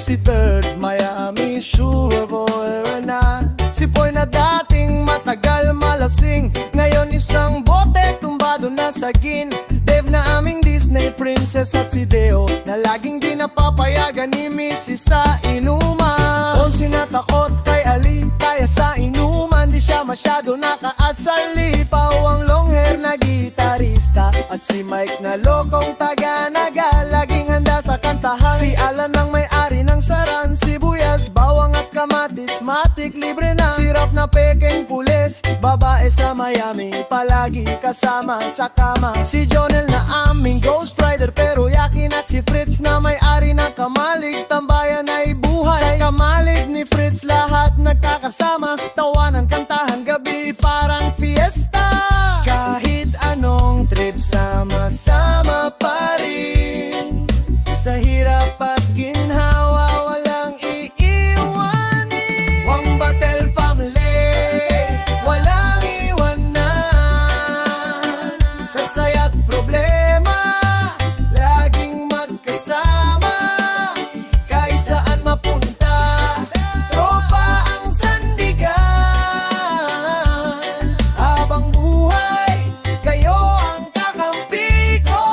si Third, Miami, sure boy na. Si Poy na dating matagal malasing, ngayon isang bote tumbado na sa gin. Dave na aming Disney princess at si Deo, na laging di napapayagan ni Mrs. sa inuman. Onsi na takot kay Ali, kaya sa inuman di siya masyado nakaasali. Pao ang long hair na gitarista, at si Mike na lokong taga-naga, laging handa sa kantahan. Si Alan ang may-ari ng saran, sibuyas, bawang at kamatis, matik libre na. Si Ralph na peking pulis, babae sa Miami, palagi kasama sa kama. Si Jonel na aming Ghost Rider, pero yakin. At si Fritz na may-ari ng Kamalig, tambayan ay buhay. Sa Kamalig ni Fritz lahat nagkakasama, sa tawanan, kantahan, gabi parang fiesta. Kahit anong trip, sama-sama pa rin. Sa hirap at ginhawa, walang iiwanin. Wang Batel family, walang iwanan. Sa saya't problema, laging magkasama. Kahit saan mapunta, tropa ang sandigan. Habang buhay, kayo ang kakampi ko.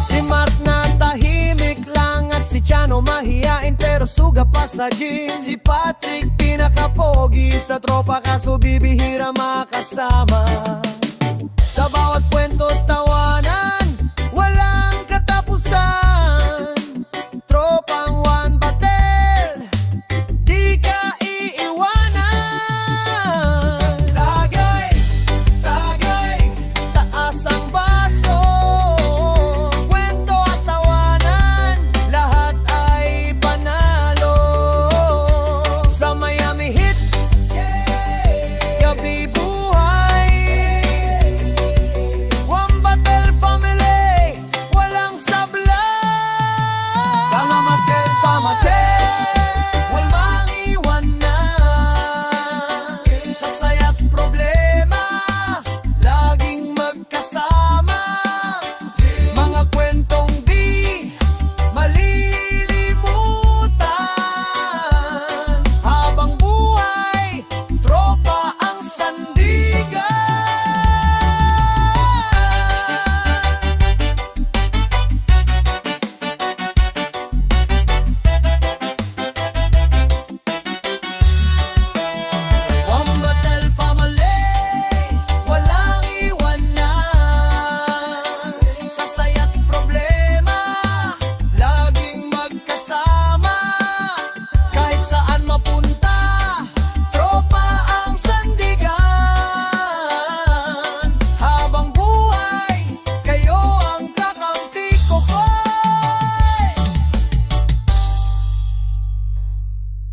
Si Mark na tahimik lang, at si Chano mahiyain pero suga pa sa gym. Si Patrick pinakapogi sa tropa, kaso bibihira makasama. Sa bawat kwento